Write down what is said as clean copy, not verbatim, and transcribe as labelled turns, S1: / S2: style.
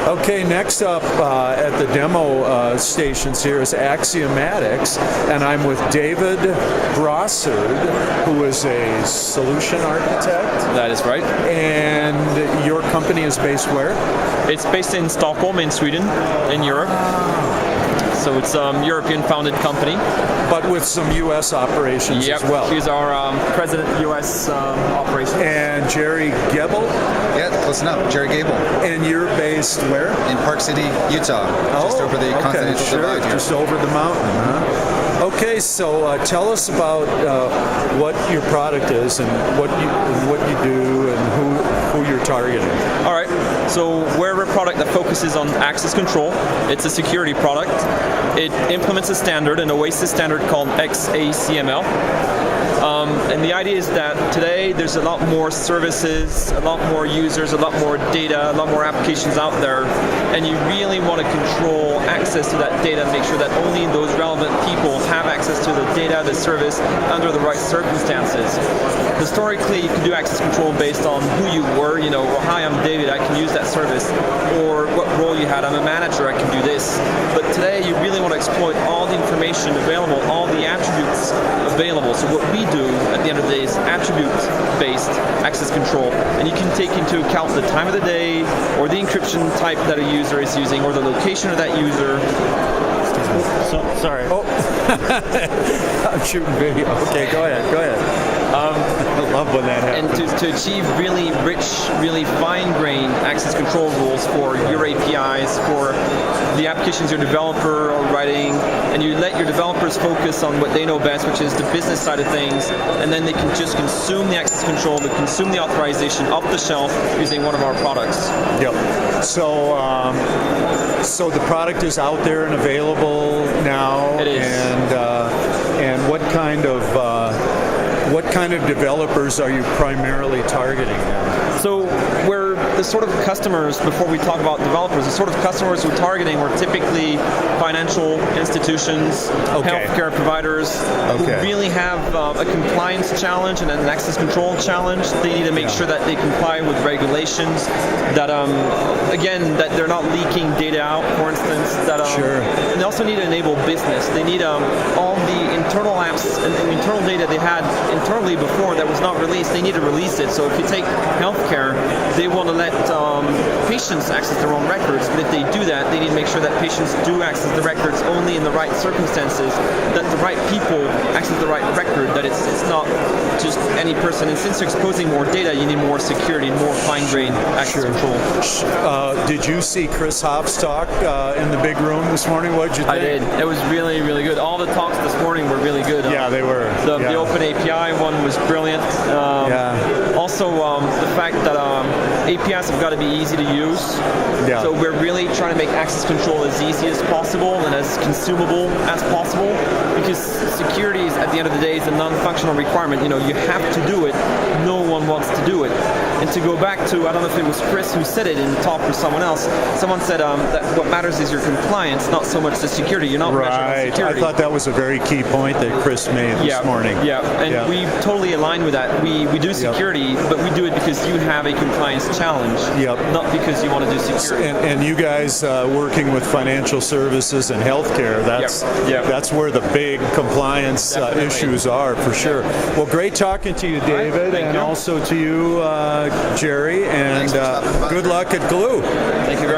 S1: Okay, next up at the demo stations here is Axiomatics, and I'm with David Brossard, who is a solution architect.
S2: That is right.
S1: And your company is based where?
S2: It's based in Stockholm, in Sweden, in Europe. So it's a European-founded company.
S1: But with some U.S. operations as well.
S2: He's our president U.S. operations.
S1: And Jerry Gebel?
S3: Yeah, close enough. Jerry Gable.
S1: And you're based where?
S3: In Park City, Utah. Just over the continental divide here.
S1: Just over the mountain, huh? Okay, so tell us about what your product is and what you do and who you're targeting.
S2: All right. So we're a product that focuses on access control. It's a security product. It implements a standard, an OASIS standard called XACML. And the idea is that today there's a lot more services, a lot more users, a lot more data, a lot more applications out there, and you really want to control access to that data, make sure that only those relevant people have access to the data, the service, under the right circumstances. Historically, you can do access control based on who you were, well, hi, I'm David, I can use that service, or what role you had, I'm a manager, I can do this. But today, you really want to exploit all the information available, all the attributes available. So what we do at the end of the day is attribute-based access control, and you can take into account the time of the day, or the encryption type that a user is using, or the location of that user.
S4: Sorry.
S1: Oh, I'm shooting video. Okay, go ahead. I love when that happens.
S2: And to achieve really rich, really fine-grained access control rules for your APIs, for the applications your developer are writing, and you let your developers focus on what they know best, which is the business side of things, and then they can just consume the access control, they consume the authorization off the shelf using one of our products.
S1: Yep. So the product is out there and available now.
S2: It is.
S1: And what kind of developers are you primarily targeting now?
S2: So we're the sort of customers, before we talk about developers, the sort of customers we're targeting were typically financial institutions, healthcare providers, who really have a compliance challenge and an access control challenge. They need to make sure that they comply with regulations, that that they're not leaking data out, for instance. And they also need to enable business. They need all the internal apps and internal data they had internally before that was not released. They need to release it. So if you take healthcare, they want to let patients access their own records, but if they do that, they need to make sure that patients do access the records only in the right circumstances, that the right people access the right record, that it's not just any person. And since you're exposing more data, you need more security, more fine-grained access control.
S1: Did you see Chris Hoff's talk in the big room this morning? What did you think?
S2: I did. It was really, really good. All the talks this morning were really good.
S1: Yeah, they were.
S2: The Open API one was brilliant. Also, the fact that APIs have got to be easy to use. So we're really trying to make access control as easy as possible and as consumable as possible, because security is, at the end of the day, is a non-functional requirement. You have to do it. No one wants to do it. And to go back to, I don't know if it was Chris who said it in the talk or someone else, someone said that what matters is your compliance, not so much the security. You're not measuring the security.
S1: I thought that was a very key point that Chris made this morning.
S2: And we totally align with that. We do security, but we do it because you have a compliance challenge, not because you want to do security.
S1: And you guys working with financial services and healthcare, that's where the big compliance issues are, for sure. Well, great talking to you, David, and also to you, Jerry, and good luck at Glue.
S2: Thank you very much.